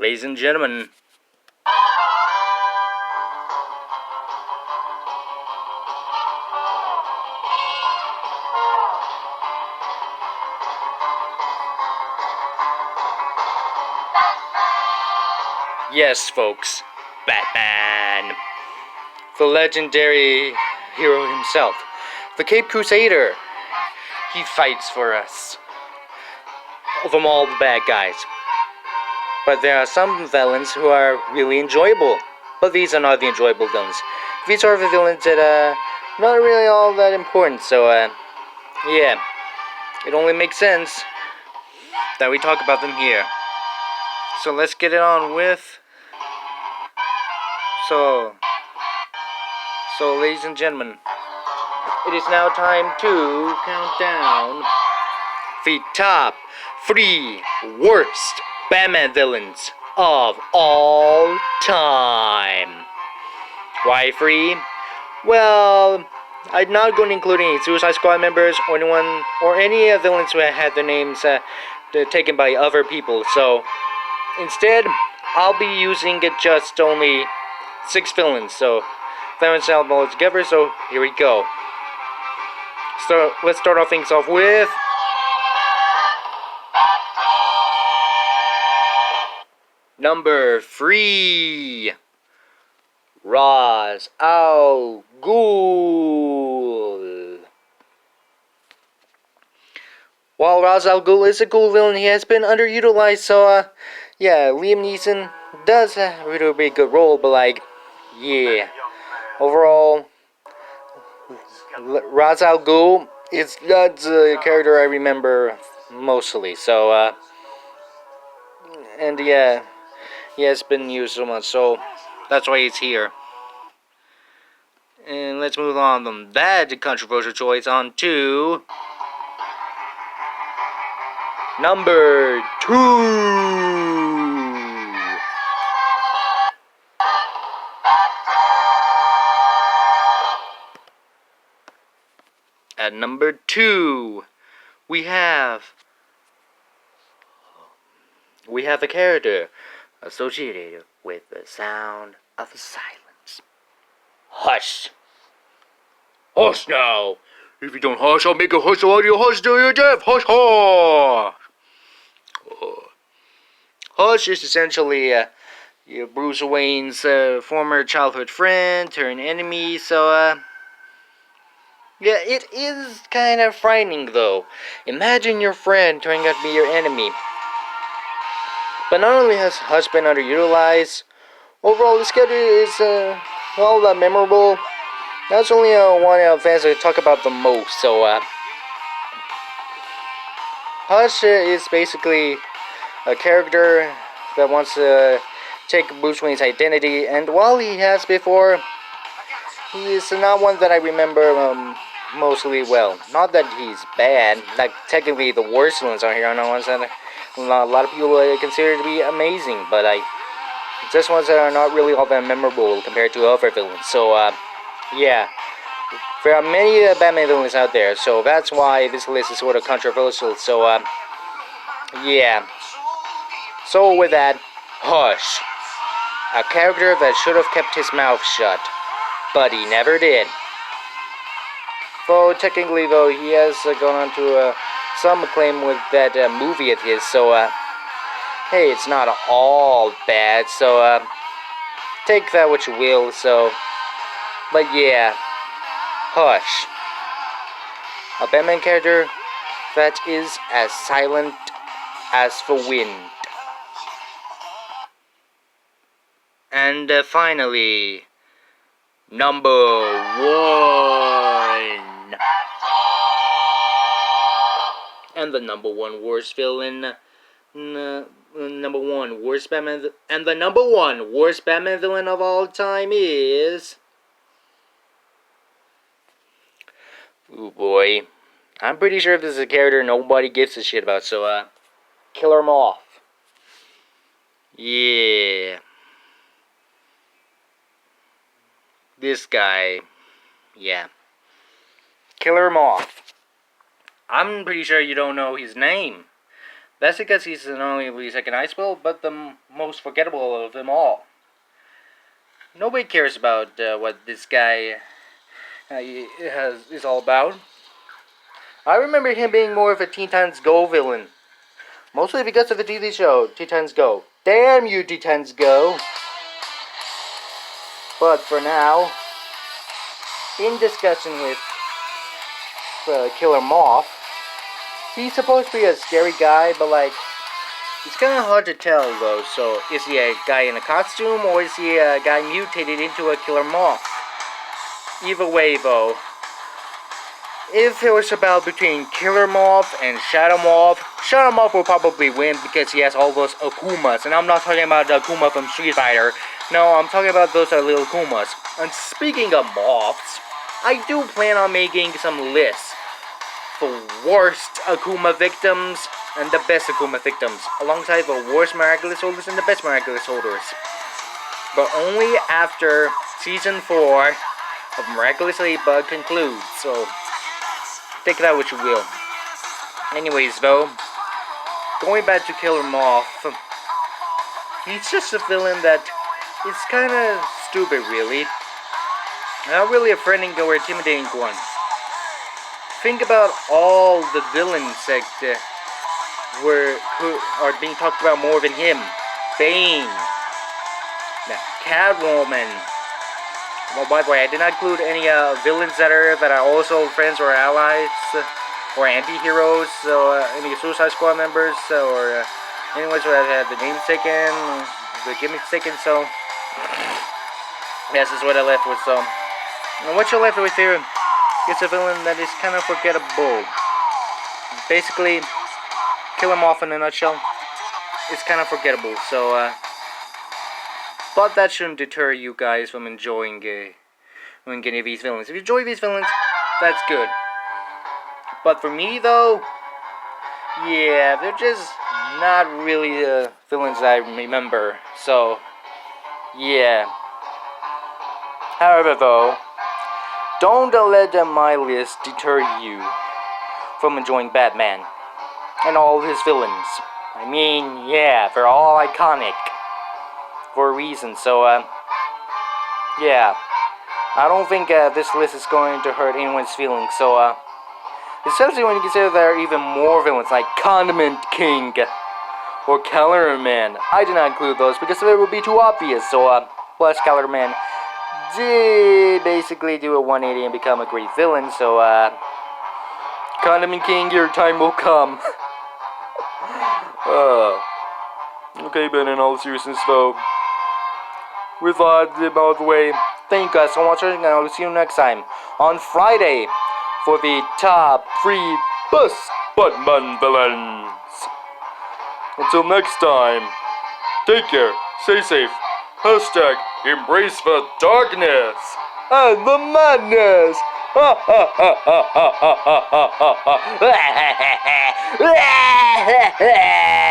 Ladies and gentlemen, yes, folks, Batman, the legendary hero himself, the Cape Crusader. He fights for us from all the bad guys. But there are some villains who are really enjoyable. But these are not the enjoyable villains. These are the villains that are not really all that important. So, yeah. It only makes sense that we talk about them here. So let's get it on with... So, ladies and gentlemen, it is now time to count down the top 3 worst Batman villains of all time. Why 3? Well, I'm not going to include any Suicide Squad members or anyone or any villains who had their names taken by other people. So instead, I'll be using just only 6 villains. So villains all together. So here we go. So let's start off things off with number 3, Ra's al Ghul. While Ra's al Ghul is a cool villain, he has been underutilized, so, yeah, Liam Neeson does have a really good role, but, yeah. Overall, Ra's al Ghul is not the character I remember mostly, so, and yeah, he has been used so much, so that's why he's here. And let's move on from that controversial choice on to number 2. At number 2, we have a character associated with the sound of silence. Hush. Hush now. If you don't hush, I'll make a hush while you hush till your death. Hush, hush. Hush is essentially Bruce Wayne's former childhood friend turned enemy, so, yeah, it is kind of frightening, though. Imagine your friend turning out to be your enemy. But not only has Hush been underutilized, overall this character is, memorable. That's only one fans I talk about the most, so, Hush is basically a character that wants to take Bruce Wayne's identity, and while he has before, he is not one that I remember mostly well. Not that he's bad, like technically the worst villains are here, I know ones that a lot of people consider to be amazing, but just ones that are not really all that memorable compared to other villains, so yeah. There are many Batman villains out there, so that's why this list is sort of controversial, so yeah. So with that, Hush. A character that should have kept his mouth shut, but he never did. Though technically, though, he has gone on to some acclaim with that movie of his, so hey, it's not all bad, so take that what you will, so, but yeah, Hush. A Batman character that is as silent as the wind. And finally, number 1. And the number 1 worst villain, number 1 worst Batman, and the number 1 worst Batman villain of all time is... Ooh boy. I'm pretty sure this is a character nobody gives a shit about, so, Killer Moth. Yeah. This guy. Yeah. Killer Moth. I'm pretty sure you don't know his name. That's because he's not only the second Icewill, but the most forgettable of them all. Nobody cares about what this guy is all about. I remember him being more of a Teen Titans Go villain. Mostly because of the TV show, Teen Titans Go. Damn you, Teen Titans Go! But for now, in discussion with Killer Moth, he's supposed to be a scary guy, but like, it's kind of hard to tell though. So, is he a guy in a costume, or is he a guy mutated into a Killer Moth? Either way though, if it was a battle between Killer Moth and Shadow Moth will probably win because he has all those Akumas. And I'm not talking about the Akuma from Street Fighter. No, I'm talking about those little Akumas. And speaking of Moths, I do plan on making some lists for worst Akuma victims and the best Akuma victims, alongside the worst Miraculous Holders and the best Miraculous Holders. But only after Season 4 of Miraculous Ladybug concludes, so take that what you will. Anyways though, going back to Killer Moth, he's just a villain that is kinda stupid really. Not really a threatening or intimidating one. Think about all the villains that are being talked about more than him. Bane, Catwoman. Well, by the way, I did not include any villains that are also friends or allies or anti-heroes, so any Suicide Squad members or anyone who had the names taken, the gimmicks taken. So yes, this is what I left with. So and what you're left with here is a villain that is kind of forgettable. Basically, Killer Moth in a nutshell. It's kind of forgettable. So. But that shouldn't deter you guys from enjoying any of these villains. If you enjoy these villains, that's good. But for me, though, yeah, they're just not really the villains I remember. So, yeah. However, though, don't let my list deter you from enjoying Batman and all of his villains. I mean, yeah, they're all iconic for a reason, so yeah, I don't think this list is going to hurt anyone's feelings, so especially when you consider there are even more villains like Condiment King or Killer Man. I did not include those because it would be too obvious, so plus Killer Man did basically do a 180 and become a great villain, so Condiment King, your time will come. Okay, but in all seriousness though, with that out of the way, thank you guys so much, and I will see you next time on Friday for the top 3 best Batman villains. Until next time, take care, stay safe, hashtag embrace the darkness and the madness. Ha ha ha ha ha ha ha ha ha.